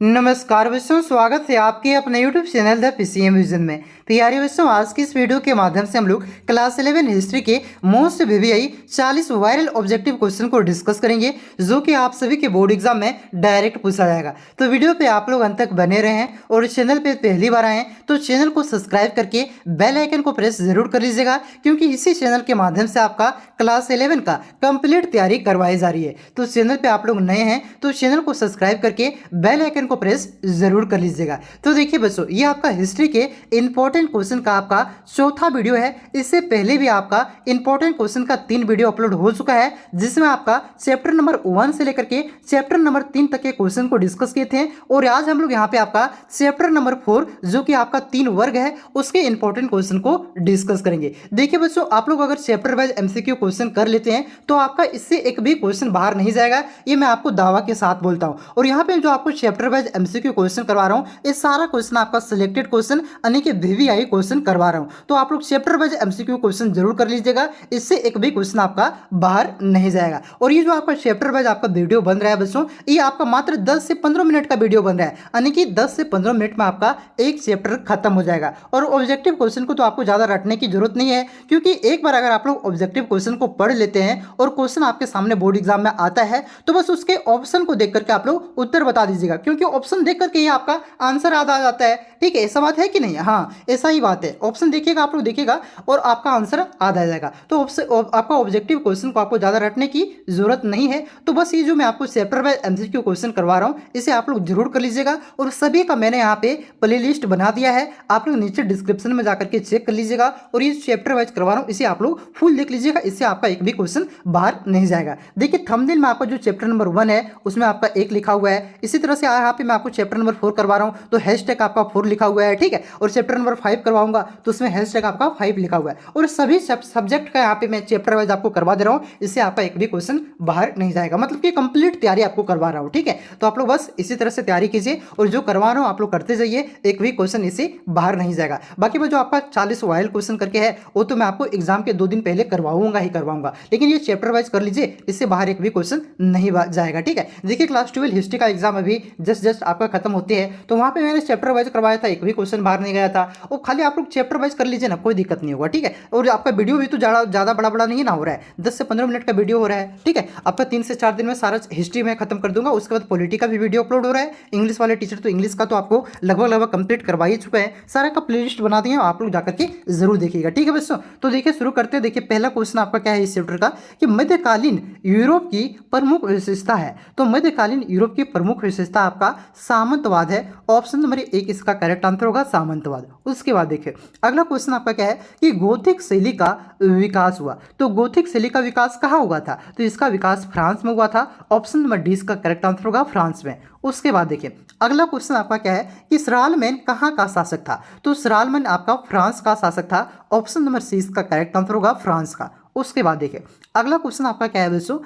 नमस्कार बच्चों, स्वागत है आपके अपने YouTube channel the PCM vision में। प्यारे बच्चों, आज की इस वीडियो के माध्यम से हम लोग क्लास 11 हिस्ट्री के most VVI 40 viral objective question को डिस्कस करेंगे, जो कि आप सभी के बोर्ड एग्जाम में डायरेक्ट पूछा जाएगा। तो वीडियो पे आप लोग अंत तक बने रहें और चैनल पे पहली बार आए तो चैनल को सब्सक्राइब करके बेल आइकन को प्रेस जरूर कर लीजिएगा, क्योंकि इसी चैनल के माध्यम से आपका क्लास 11 का कंप्लीट तैयारी करवाई जा रही है। तो चैनल पे आप लोग नए हैं तो चैनल को सब्सक्राइब करके बेल आइकन को प्रेस जरूर कर लीजिएगा। तो देखिए बच्चों, ये आपका हिस्ट्री के इंपॉर्टेंट क्वेश्चन का आपका चौथा वीडियो है। इससे पहले भी आपका इंपॉर्टेंट क्वेश्चन का 3 वीडियो अपलोड हो चुका है, जिसमें आपका चैप्टर नंबर 1 से लेकर के चैप्टर नंबर 3 तक के क्वेश्चन को डिस्कस किए थे। और आज हम लोग यहाँ पे आपका चैप्टर नंबर 4, जो कि आपका 3 वर्ग है, उसके इंपॉर्टेंट क्वेश्चन को डिस्कस करेंगे। देखिए बच्चों, आप लोग अगर चैप्टर वाइज MCQ क्वेश्चन कर लेते हैं तो आपका इससे एक भी क्वेश्चन बाहर नहीं जाएगा, ये मैं आपको दावा के साथ बोलता हूँ। और यहाँ पे जो आपको चैप्टर वाइज MCQ क्वेश्चन करवा रहा हूँ, ये सारा क्वेश्चन आपका सिलेक्टेड क्वेश्चन यानी कि VVI क्वेश्चन करवा रहा हूँ। तो आप लोग चैप्टर वाइज MCQ क्वेश्चन जरूर कर लीजिएगा, इससे एक भी क्वेश्चन आपका बाहर नहीं जाएगा। और ये जो आपका चैप्टर वाइज आपका वीडियो बन रहा है बच्चों, ये आपका मात्र 10 से 15 मिनट का वीडियो बन रहा है, यानी कि 10 से 15 मिनट में आपका एक चैप्टर खत्म हो जाएगा। और ऑब्जेक्टिव क्वेश्चन को तो आपको ज़्यादा रटने की जरूरत नहीं है, क्योंकि एक बार अगर आप लोग ऑब्जेक्टिव क्वेश्चन को पढ़ लेते हैं और क्वेश्चन आपके सामने बोर्ड एग्जाम में आता है, तो बस उसके ऑप्शन को देख करके आप लोग उत्तर बता दीजिएगा, क्योंकि ऑप्शन देख करके ही आपका आंसर आधा आ जाता है। ठीक है, ऐसा बात है कि नहीं? हाँ, ऐसा ही बात है। ऑप्शन देखिएगा, आप लोग देखिएगा और आपका आंसर आधा आ जाएगा। तो आपका ऑब्जेक्टिव क्वेश्चन को आपको ज़्यादा रटने की जरूरत नहीं है। तो बस ये जो मैं आपको चैप्टर वाइज MCQ क्वेश्चन करवा रहा हूँ, इसे आप लोग जरूर कर लीजिएगा। और सभी का मैंने यहाँ पे प्ले लिस्ट बना दिया है, आप लोग नीचे डिस्क्रिप्शन में जाकर के चेक कर लीजिएगा। और ये चैप्टर वाइज करवा रहा हूँ, इसे आप लोग फुल देख लीजिएगा, इससे आपका एक भी क्वेश्चन बाहर नहीं जाएगा। देखिए थंबनेल में आपका जो चैप्टर नंबर 1 है उसमें आपका 1 लिखा हुआ है। इसी तरह से यहाँ पे मैं आपको चैप्टर नंबर 4 करवा रहा हूँ तो हैशटैग आपका 4 लिखा हुआ है। ठीक है, और चैप्टर नंबर 5 करवाऊंगा तो उसमें हैशटैग आपका 5 लिखा हुआ है। और सभी सब्जेक्ट का यहाँ पे मैं चैप्टर वाइज आपको करवा दे रहा हूँ, इससे आपका एक भी क्वेश्चन बाहर नहीं जाएगा, मतलब कि कंप्लीट तैयारी आपको करवा रहा हूँ। ठीक है, तो आप लोग बस इसी तरह से तैयारी कीजिए और जो करवा रहा हूँ आप लोग करते जाइए, एक भी क्वेश्चन इससे बाहर नहीं जाएगा। बाकी वो जो आपका 40 वायरल क्वेश्चन करके है वो तो मैं आपको एग्जाम के 2 दिन पहले करवाऊंगा ही करवाऊंगा, लेकिन ये चैप्टर वाइज कर लीजिए, इससे बाहर एक भी क्वेश्चन नहीं जाएगा। ठीक है, देखिए क्लास 12 हिस्ट्री का एग्जाम अभी जस्ट आपका खत्म होते हैं, तो वहाँ पे मैंने चैप्टर वाइज करवाया था, एक भी क्वेश्चन बाहर नहीं गया था। और खाली आप लोग चैप्टर वाइज कर लीजिए ना, कोई दिक्कत नहीं होगा। ठीक है, और आपका वीडियो भी तो ज़्यादा बड़ा नहीं ना हो रहा है, 10 से 15 मिनट का वीडियो हो रहा है। ठीक है, आपका 3 से 4 दिन में सारा हिस्ट्री में खत्म कर दूंगा। उसके बाद पॉलिटी का भी वीडियो अपलोड हो रहा है। इंग्लिश वाले टीचर तो इंग्लिश का तो आपको लगभग कंप्लीट करवा ही चुका है, सारा का प्लेलिस्ट बना दिया, आप लोग जाकर के जरूर देखिएगा। ठीक है बच्चों, तो देखिए शुरू करते हैं। देखिए पहला क्वेश्चन आपका क्या है इस चैप्टर का, कि मध्यकालीन यूरोप की प्रमुख विशेषता है। तो मध्यकालीन यूरोप की प्रमुख विशेषता आपका सामंतवाद है। ऑप्शन नंबर 1 इसका करेक्ट आंसर होगा, सामंतवाद। उसके बाद देखिए अगला क्वेश्चन आपका क्या है, कि गोथिक शैली का विकास हुआ। तो गोथिक शैली का विकास कहाँ हुआ था? तो इसका विकास फ्रांस में हुआ था। ऑप्शन नंबर डी इसका करेक्ट आंसर होगा, फ्रांस में। उसके बाद देखिए अगला क्वेश्चन आपका क्या है, कि श्रालमैन कहाँ का शासक था? तो श्रालमैन आपका फ्रांस का शासक था। ऑप्शन नंबर सी इसका करेक्ट आंसर होगा, फ्रांस का। उसके बाद देखिए अगला क्वेश्चन आपका क्या है दोस्तों,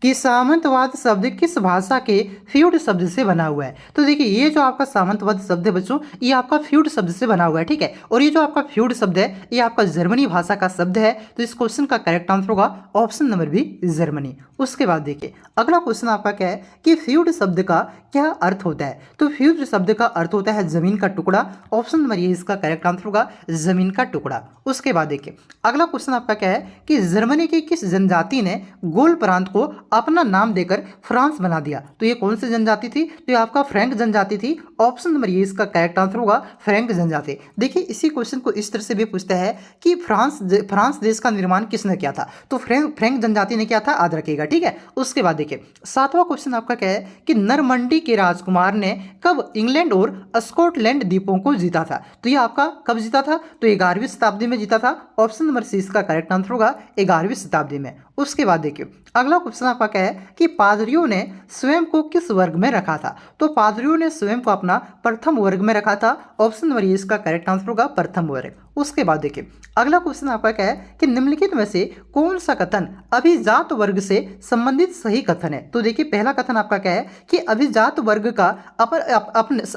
कि सामंतवाद शब्द किस भाषा के फ्यूड शब्द से बना हुआ है? तो देखिए ये जो आपका सामंतवाद शब्द है बच्चों, ये आपका फ्यूड शब्द से बना हुआ है। ठीक है, और ये जो आपका फ्यूड शब्द है ये आपका जर्मनी भाषा का शब्द है। तो इस क्वेश्चन का करेक्ट आंसर होगा ऑप्शन नंबर बी, जर्मनी। उसके बाद देखिए अगला क्वेश्चन आपका क्या है, कि फ्यूड शब्द का क्या अर्थ होता है? तो फ्यूड शब्द का अर्थ होता है जमीन का टुकड़ा। ऑप्शन नंबर ये इसका करेक्ट आंसर होगा, जमीन का टुकड़ा। उसके बाद देखिए अगला क्वेश्चन आपका क्या है, कि जर्मनी की किस जनजाति ने गोल प्रांत को अपना नाम देकर फ्रांस बना दिया? तो ये कौन सी जनजाति थी? तो ये आपका फ्रैंक जनजाति थी। ऑप्शन नंबर ये इसका करेक्ट आंसर होगा, फ्रैंक जनजाति। देखिए इसी क्वेश्चन को इस तरह से भी पूछता है कि फ्रांस देश का निर्माण किसने किया था? तो फ्रैंक जनजाति ने किया था, याद रखिएगा। ठीक है, उसके बाद देखिए 7वां क्वेश्चन आपका क्या है, कि नरमंडी के राजकुमार ने कब इंग्लैंड और स्कॉटलैंड द्वीपों को जीता था? तो ये आपका कब जीता था? तो 11वीं शताब्दी में जीता था। ऑप्शन नंबर सी इसका करेक्ट आंसर होगा, 11वीं शताब्दी में। उसके बाद देखिए अगला क्वेश्चन आपका क्या है, कि पादरियों ने स्वयं को किस वर्ग में रखा था? तो पादरियों ने स्वयं को अपना प्रथम वर्ग में रखा था। ऑप्शन नंबर इसका करेक्ट आंसर होगा, प्रथम वर्ग। उसके बाद देखिए अगला क्वेश्चन आपका क्या है, कि निम्नलिखित में से कौन सा कथन अभिजात वर्ग से संबंधित सही कथन है? तो देखिए पहला कथन आपका क्या है, कि अभिजात वर्ग का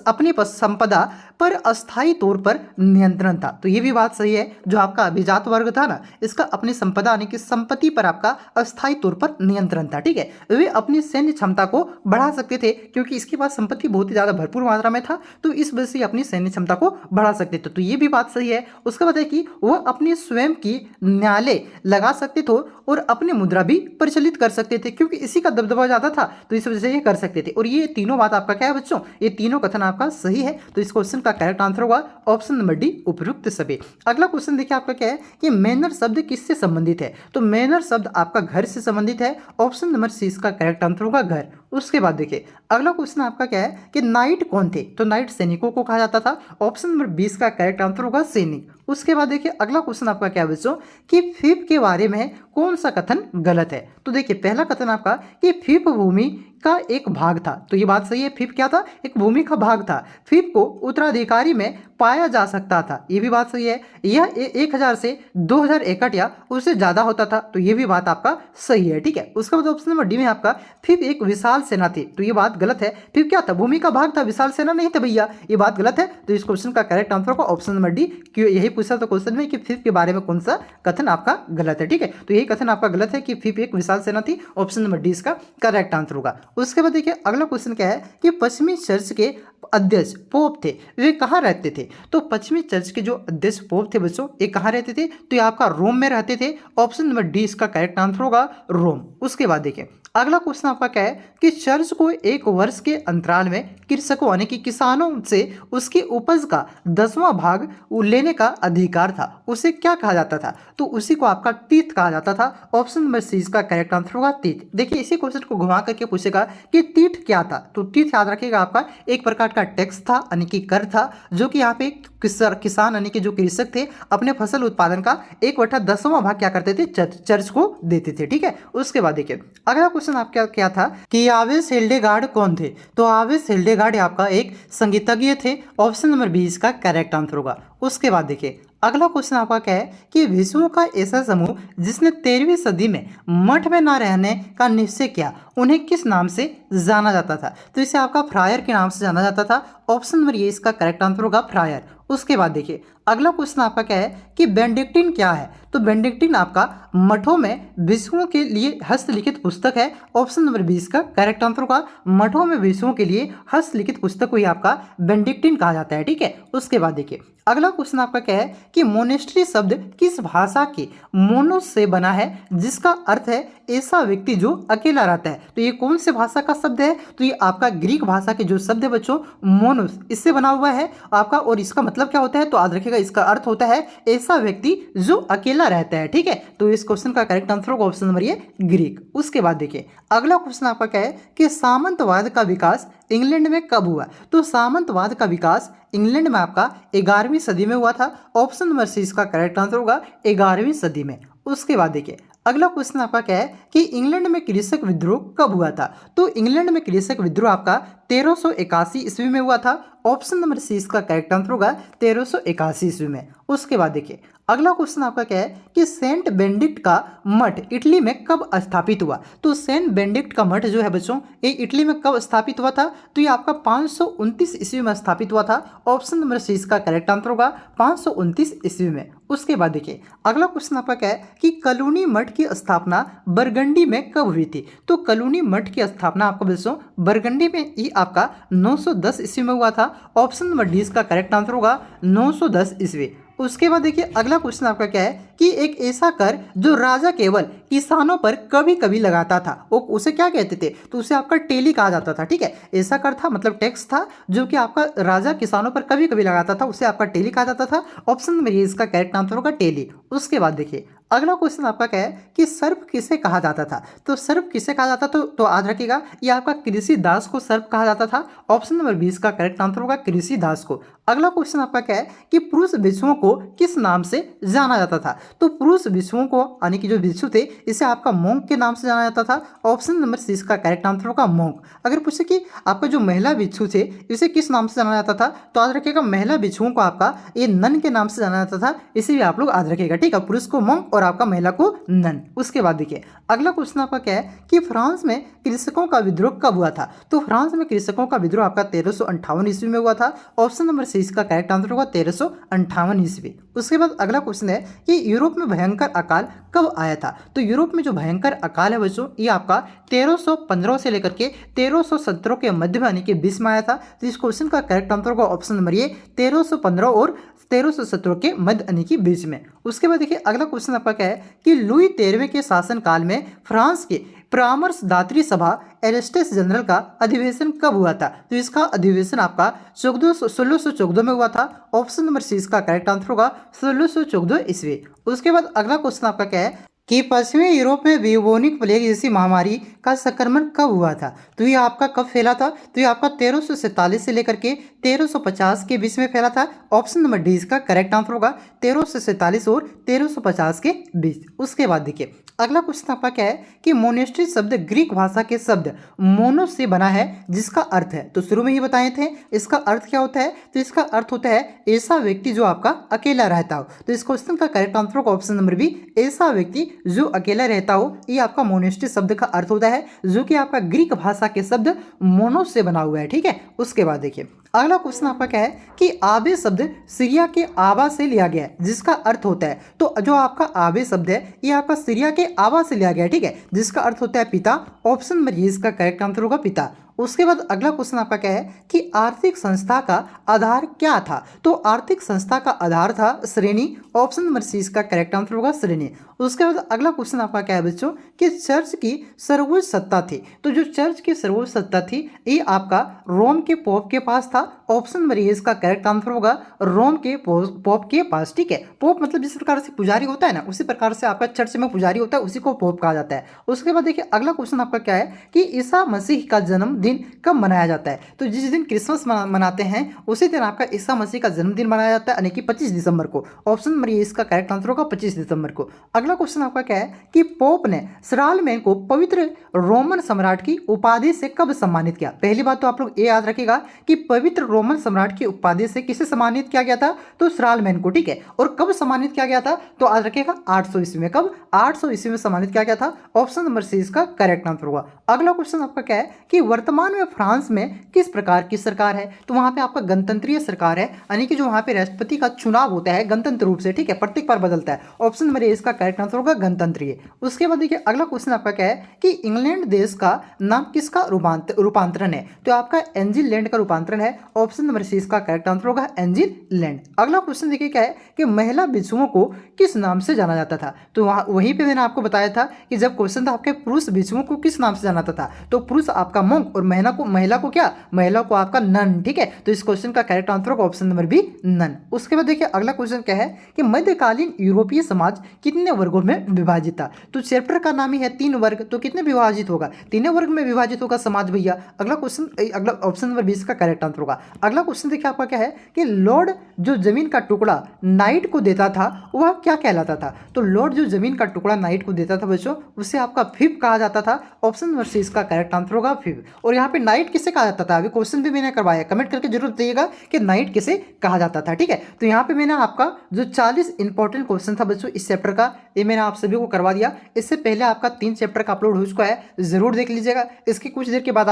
अपनी संपदा पर अस्थायी तौर पर नियंत्रण था। तो ये भी बात सही है, जो आपका अभिजात वर्ग था ना, इसका अपनी संपदा यानी कि संपत्ति पर आपका का अस्थायी तौर पर नियंत्रण था। ठीक है, वे अपनी सैन्य क्षमता को बढ़ा सकते थे क्योंकि इसके पास संपत्ति बहुत ही ज्यादा भरपूर मात्रा में था, तो इस वजह से अपनी सैन्य क्षमता को बढ़ा सकते थे। तो ये भी बात सही है। उसके बाद है कि वह अपनी स्वयं की न्यायालय लगा सकते थे और अपनी मुद्रा भी प्रचलित कर सकते थे क्योंकि इसी का दबदबा ज्यादा था, तो इस वजह से ये कर सकते थे। और ये तीनों बात आपका क्या है बच्चों, ये तीनों कथन आपका सही है। तो इस क्वेश्चन का करेक्ट आंसर होगा ऑप्शन नंबर डी, उपयुक्त सभी। अगला क्वेश्चन देखिए आपका क्या है कि मैनर शब्द किससे संबंधित है, तो मैनर शब्द आपका घर से संबंधित है। ऑप्शन नंबर सी इसका करेक्ट आंसर होगा घर। उसके बाद देखिए अगला क्वेश्चन आपका क्या है कि नाइट कौन थे, तो नाइट सैनिकों को कहा जाता था। ऑप्शन नंबर 20 का करेक्ट आंसर होगा सैनिक। उसके बाद देखिए अगला क्वेश्चन आपका क्या है बच्चों कि फीप के बारे में कौन सा कथन गलत है, तो देखिए पहला कथन आपका कि फीप भूमि का एक भाग था, तो ये बात सही है। फीप क्या था, एक भूमि का भाग था। फीप को उत्तराधिकारी में पाया जा सकता था, ये भी बात सही है। यह 1000 से 2000 एकड़ या उससे ज्यादा होता था, तो ये भी बात आपका सही है। ठीक है, उसके बाद ऑप्शन नंबर डी में आपका फीप एक विशाल सेना थी, तो ये बात गलत है। फीप क्या था, भूमि का भाग था, विशाल सेना नहीं था भैया, ये बात गलत है। तो इस क्वेश्चन का करेक्ट आंसर होगा ऑप्शन नंबर डी, क्यों यही पूछा था क्वेश्चन में कि फीप के बारे में कौन सा कथन आपका गलत है। ठीक है, तो यही कथन आपका गलत है कि फीप एक विशाल सेना थी। ऑप्शन नंबर डी इसका करेक्ट आंसर होगा। उसके बाद देखिए अगला क्वेश्चन क्या है कि पश्चिमी चर्च के अध्यक्ष पोप थे, वे कहाँ रहते थे, तो पश्चिमी चर्च के जो अध्यक्ष पोप थे बच्चों, ये कहाँ रहते थे, तो ये आपका रोम में रहते थे। ऑप्शन नंबर डी इसका करेक्ट आंसर होगा रोम। उसके बाद देखिए अगला क्वेश्चन आपका क्या है कि चर्च को एक वर्ष के अंतराल में कृषकों यानी कि किसानों से उसकी उपज का 10वां भाग लेने का अधिकार था, उसे क्या कहा जाता था, तो उसी को आपका तीर्थ कहा जाता था। ऑप्शन नंबर सी इसका करेक्ट आंसर होगा तीर्थ। देखिए इसी क्वेश्चन को घुमा करके पूछेगा कि तीर्थ क्या था, तो तीर्थ याद रखिएगा आपका एक प्रकार का टैक्स था यानी कि कर था, जो कि यहाँ पे किसान यानी कि जो कृषक थे अपने फसल उत्पादन का 1/10वां भाग क्या करते थे, चर्च को देते थे। ठीक है, उसके बाद देखिए अगला क्वेश्चन आपका क्या था कि आवेश हिल्डेगार्ड कौन थे, तो आवेश हिल्डेगार्ड आपका एक संगीतज्ञ थे। ऑप्शन नंबर 20 का करेक्ट आंसर होगा। उसके बाद देखिए अगला क्वेश्चन आपका क्या है कि विष्णु का ऐसा समूह जिसने 13वीं सदी में मठ में न रहने का निश्चय किया, उन्हें किस नाम से जाना जाता था, तो इसे आपका फ्रायर के नाम से जाना जाता था। ऑप्शन नंबर ये इसका करेक्ट आंसर होगा फ्रायर। उसके बाद देखिए अगला क्वेश्चन आपका क्या है कि बेनेडिक्टिन क्या है, तो बेनेडिक्टिन आपका मठों में भिक्षुओं के लिए हस्तलिखित पुस्तक है। ऑप्शन नंबर 20 का करेक्ट आंसर होगा मठों में भिक्षुओं के लिए हस्तलिखित पुस्तक को ही आपका बेनेडिक्टिन कहा जाता है। ठीक है, उसके बाद देखिए अगला क्वेश्चन आपका क्या है कि मोनेस्ट्री शब्द किस भाषा के मोनोस से बना है, जिसका अर्थ है ऐसा व्यक्ति जो अकेला रहता है, तो ये कौन से भाषा का शब्द है, तो ये आपका ग्रीक भाषा के जो शब्द है बच्चों मोनोस, इससे बना हुआ है आपका। और इसका मतलब क्या होता है, तो याद रखिएगा इसका अर्थ होता है ऐसा व्यक्ति जो अकेला रहता है। ठीक है, तो इस क्वेश्चन का करेक्ट आंसर होगा ऑप्शन नंबर ये ग्रीक। उसके बाद देखिए अगला क्वेश्चन आपका क्या है कि सामंतवाद का विकास इंग्लैंड में कब हुआ, तो सामंतवाद का विकास इंग्लैंड में आपका 11वीं सदी में हुआ था। ऑप्शन नंबर सी इसका करेक्ट आंसर होगा 11वीं सदी में। उसके बाद देखिए अगला क्वेश्चन आपका क्या है कि इंग्लैंड में कृषक विद्रोह कब हुआ था, तो इंग्लैंड में कृषक विद्रोह आपका 1381 ईस्वी में हुआ था। ऑप्शन नंबर सी इसका करेक्ट आंसर होगा 1381 ईस्वी में। उसके बाद देखिए अगला क्वेश्चन आपका क्या है कि सेंट बेनेडिक्ट का मठ इटली में कब स्थापित हुआ, तो सेंट बेनेडिक्ट का मठ जो है बच्चों ये इटली में कब स्थापित हुआ था, तो ये आपका 529 ईस्वी में स्थापित हुआ था। ऑप्शन नंबर सी इसका करेक्ट आंसर होगा 529 ईस्वी में। उसके बाद देखिए अगला क्वेश्चन आपका क्या है कि कलूनी मठ की स्थापना बरगंडी में कब हुई थी, तो कलूनी मठ की स्थापना आपको बच्चों बरगंडी में ही आपका 910 ईस्वी में हुआ था। ऑप्शन नंबर डी इसका करेक्ट आंसर होगा 910 ईस्वी। उसके बाद देखिए अगला क्वेश्चन आपका क्या है कि एक ऐसा कर जो राजा केवल किसानों पर कभी कभी लगाता था, वो उसे क्या कहते थे, तो उसे आपका टेली कहा जाता था। ठीक है, ऐसा कर था मतलब टैक्स था जो कि आपका राजा किसानों पर कभी कभी लगाता था, उसे आपका टेली कहा जाता था। ऑप्शन नंबर ए इसका करेक्ट आंसर होगा टेली। उसके बाद देखिए अगला क्वेश्चन आपका क्या है कि सर्प किसे कहा जाता था, तो सर्प किसे कहा जाता था, तो याद रखिएगा ये आपका कृषि दास को सर्प कहा जाता था। ऑप्शन नंबर 20 का करेक्ट आंसर होगा कृषि दास को। अगला क्वेश्चन आपका क्या है कि पुरुष भिक्षुओं को किस नाम से जाना जाता था, तो पुरुष भिक्षुओं को यानी कि जो भिक्षु थे इसे आपका मोंक के नाम से जाना जाता था। ऑप्शन नंबर 6 का करेक्ट आंसर होगा मोंक। अगर पूछे कि आपका जो महिला भिक्षु थे इसे किस नाम से जाना जाता था, तो याद रखिएगा महिला भिक्षुओं को आपका ये नन के नाम से जाना जाता था, इसे भी आप लोग याद रखिएगा। ठीक है, पुरुष को मोंक और और आपका महिला को नन। उसके बाद देखिए अगला क्वेश्चन आपका क्या है कि फ्रांस में कृषकों का विद्रोह कब हुआ था। तो फ्रांस में कृषकों का विद्रोह आपका 1358 ईस्वी में हुआ था। ऑप्शन नंबर सी इसका करेक्ट आंसर होगा 1358 ईस्वी। उसके बाद अगला क्वेश्चन है कि यूरोप में भयंकर अकाल कब आया था। तो यूरोप में जो भयंकर अकाल है बच्चों ये आपका 1315 से लेकर के 1317 के मध्य में यानी कि 20 में आया था। तो इस क्वेश्चन का करेक्ट आंसर होगा ऑप्शन नंबर ये 1315 और 1317 के मध्य यानी कि बीच में। उसके बाद देखिए अगला क्वेश्चन आपका क्या है कि लुई 13वें के शासनकाल में फ्रांस के परामर्शदात्री सभा एरेस्टेस जनरल का अधिवेशन कब हुआ था। तो इसका अधिवेशन आपका 1614 में हुआ था। ऑप्शन नंबर सी इसका करेक्ट आंसर होगा 1614 ईस्वी। उसके बाद अगला क्वेश्चन आपका क्या है कि पश्चिमी यूरोप में ब्यूबोनिक प्लेग जैसी महामारी का संक्रमण कब हुआ था। तो ये आपका कब फैला था। तो ये आपका 1347 से लेकर के 1350 के बीच में फैला था। ऑप्शन नंबर डी इसका करेक्ट आंसर होगा 1347 और 1350 के बीच। उसके बाद देखिए अगला क्वेश्चन आपका क्या है कि मोनेस्ट्री शब्द ग्रीक भाषा के शब्द मोनो से बना है जिसका अर्थ है। तो शुरू में ही बताए थे इसका अर्थ क्या होता है। तो इसका अर्थ होता है ऐसा व्यक्ति जो आपका अकेला रहता हो। तो इस क्वेश्चन का करेक्ट आंसर होगा ऑप्शन नंबर बी ऐसा व्यक्ति जो अकेला रहता हो। ये आपका मोनेस्ट्री शब्द का अर्थ होता है जो कि आपका ग्रीक भाषा के शब्द मोनो से बना हुआ है। ठीक है। उसके बाद देखिए अगला क्वेश्चन आपका क्या है कि आबे शब्द सीरिया के आबा से लिया गया है जिसका अर्थ होता है। तो जो आपका आबे शब्द है ये आपका सीरिया के आबा से लिया गया है। ठीक है। जिसका अर्थ होता है पिता। ऑप्शन नंबर ये इसका करेक्ट आंसर होगा पिता। उसके बाद अगला क्वेश्चन आपका क्या है कि आर्थिक संस्था का आधार क्या था। तो आर्थिक संस्था का आधार था श्रेणी। ऑप्शन नंबर सी इसका करेक्ट आंसर होगा श्रेणी। उसके बाद अगला क्वेश्चन आपका क्या है बच्चों कि चर्च की सर्वोच्च सत्ता थी। तो जो चर्च की सर्वोच्च सत्ता थी ये आपका रोम के पोप के पास था। ऑप्शन नंबर ए इसका करेक्ट आंसर होगा रोम के पोप के पास। ठीक है। पोप मतलब जिस प्रकार से पुजारी होता है ना उसी प्रकार से आपका चर्च में पुजारी होता है उसी को पोप कहा जाता है। उसके बाद देखिए अगला क्वेश्चन आपका क्या है कि ईसा मसीह का जन्मदिन कब मनाया जाता है। तो जिस दिन क्रिसमस मनाते हैं उसी दिन आपका ईसा मसीह का जन्मदिन मनाया जाता है यानी कि 25 दिसंबर को। ऑप्शन नंबर ए इसका करेक्ट आंसर होगा 25 दिसंबर को। अगला क्वेश्चन आपका क्या है कि पोप ने शार्लेमेन को पवित्र रोमन सम्राट की उपाधि से कब सम्मानित किया। पहली बात तो आप लोग ये याद रखिएगा कि पवित्र रोमन सम्राट की उपाधि से किसे सम्मानित किया गया था। तो शार्लेमेन को। ठीक है। और कब सम्मानित किया गया था तो याद रखिएगा 800 ईस्वी में। कब 800 ईस्वी में सम्मानित किया गया था। ऑप्शन नंबर सी इसका करेक्ट आंसर होगा। अगला क्वेश्चन आपका क्या है कि वर्तमान में फ्रांस में किस प्रकार की सरकार है। तो वहां पे आपका गणतंत्रीय सरकार है यानी कि जो वहां पे राष्ट्रपति का चुनाव होता है गणतंत्र रूप से। ठीक है। प्रत्येक बार बदलता है। ऑप्शन नंबर ए इसका करेक्ट आंसर होगा गणतंत्रीय। उसके बाद देखिए अगला क्वेश्चन आपका क्या है कि इंग्लैंड देश का नाम किसका रूपांतरण है। तो आपका एंजिल लैंड का रूपांतरण है। ऑप्शन नंबर सी इसका करेक्ट आंसर होगा एंजिल लैंड। अगला क्वेश्चन देखिए क्या है कि महिला बिच्छुओं को किस नाम से जाना जाता था। तो वहीं पे मैंने आपको बताया था कि जब क्वेश्चन था आपके पुरुष बिच्छुओं को किस नाम से जाना जाता था। तो पुरुष आपका मोंक और महिला को क्या महिला को आपका नन। ठीक है। तो इस क्वेश्चन का करेक्ट आंसर होगा ऑप्शन नंबर बी नन। उसके बाद देखिए अगला क्वेश्चन क्या है कि मध्यकालीन यूरोपीय समाज कितने वर्गों में विभाजित था। तो चैप्टर का नाम ही है 3 वर्ग। तो कितने विभाजित होगा 3 वर्ग में विभाजित होगा समाज भैया। अगला क्वेश्चन अगला ऑप्शन नंबर 20 का करेक्ट आंसर होगा। अगला क्वेश्चन देखिए आपका क्या है कि लॉर्ड जो जमीन का टुकड़ा नाइट को देता था वह क्या कहलाता था। तो लॉर्ड जो जमीन का टुकड़ा नाइट को देता था बच्चों उसे आपका फिफ कहा जाता था। ऑप्शन नंबर सी इसका करेक्ट आंसर होगा फिफ। और यहाँ पे नाइट किसे कहा जाता था अभी क्वेश्चन भी मैंने करवाया कमेंट करके जरूर बताइएगा कि नाइट किसे कहा जाता था। ठीक है। तो यहाँ पे मैंने आपका जो 40 इंपॉर्टेंट क्वेश्चन था बच्चों इस चैप्टर का ये मैंने आप सभी को करवा दिया। इससे पहले आपका 3 चैप्टर का अपलोड हो चुका है जरूर देख लीजिएगा। इसके कुछ देर के बाद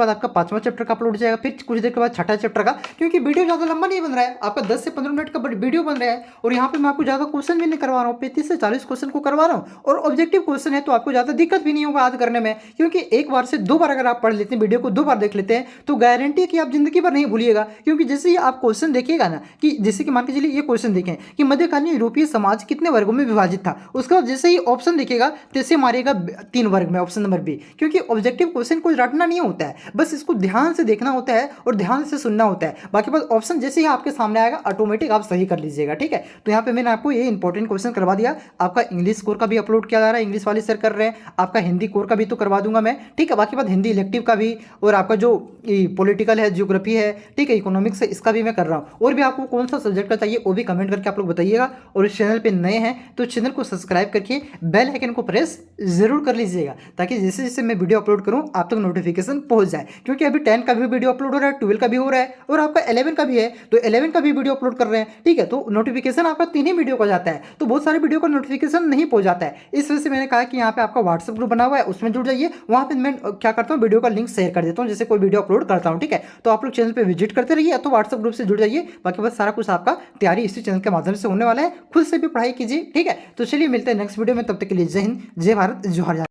आपका 5वां चैप्टर का अपलोड हो जाएगा। फिर कुछ देर के बाद 6ठा चैप्टर का क्योंकि वीडियो ज़्यादा लंबा नहीं बन रहा है आपका 10 से 15 मिनट का वीडियो बन रहा है। और यहाँ पे मैं आपको ज़्यादा क्वेश्चन भी नहीं करवा रहा हूँ 35 से 40 क्वेश्चन को करवा रहा हूँ और ऑब्जेक्टिव क्वेश्चन है तो आपको ज़्यादा दिक्कत भी नहीं होगा याद करने में क्योंकि एक बार से 2 बार अगर आप पढ़ लेते हैं वीडियो को 2 बार देख लेते हैं तो गारंटी है कि आप जिंदगी भर नहीं भूलिएगा। क्योंकि जैसे ही आप क्वेश्चन देखिएगा ना कि जैसे कि मान के चलिए ये क्वेश्चन देखें कि मध्यकालीन यूरोपीय समाज कितने वर्गों में विभाजित था उसके बाद जैसे ही ऑप्शन देखिएगा तैसे मारेगा 3 वर्ग में ऑप्शन नंबर बी। क्योंकि ऑब्जेक्टिव क्वेश्चन को रटना नहीं होता है बस इसको ध्यान से देखना होता है और ध्यान से सुनना होता है। बाकी बस ऑप्शन जैसे ही आपके सामने आएगा ऑटोमेटिक आप सही कर लीजिएगा। ठीक है। तो यहाँ पे मैंने आपको ये इंपॉर्टेंट क्वेश्चन करवा दिया। आपका इंग्लिश कोर का भी अपलोड किया जा रहा है इंग्लिश वाले सर कर रहे हैं। आपका हिंदी कोर का भी तो करवा दूंगा मैं। ठीक है। बाकी बात हिंदी इलेक्टिव का भी और आपका जो पॉलिटिकल है ज्योग्राफी है ठीक है इकोनॉमिक्स है इसका भी मैं कर रहा हूँ। और भी आपको कौन सा सब्जेक्ट का चाहिए वो भी कमेंट करके आप लोग बताइएगा। और इस चैनल पे नए हैं तो चैनल को सब्सक्राइब करके बेल आइकन को प्रेस जरूर कर लीजिएगा ताकि जैसे जैसे मैं वीडियो अपलोड करूँ आप तक नोटिफिकेशन पहुँच जाए। क्योंकि अभी 10 का भी वीडियो अपलोड हो रहा है, 12 का भी हो रहा है और आपका 11 का भी है, तो 11 का भी वीडियो अपलोड कर रहे हैं, ठीक है। तो नोटिफिकेशन आपका 3 ही वीडियो को जाता है, तो बहुत सारे वीडियो का नोटिफिकेशन नहीं पहुंच जाता है। इस वजह से मैंने कहा कि यहाँ पे आपका व्हाट्सएप ग्रुप बना हुआ है, उसमें जुड़ जाइए। वहाँ पे मैं क्या करता हूँ, वीडियो का लिंक शेयर कर देता हूँ, जैसे कोई वीडियो अपलोड करता हूँ, ठीक है। तो आप लोग चैनल पे विजिट करते रहिए, तो व्हाट्सएप ग्रुप से जुड़ जाइए। बाकी बस सारा कुछ आपका तैयारी इसी चैनल के माध्यम से होने वाला है। खुद से भी पढ़ाई कीजिए, ठीक है। तो चलिए मिलते हैं नेक्स्ट वीडियो में, तब तक के लिए जय हिंद, जय भारत, जोहार।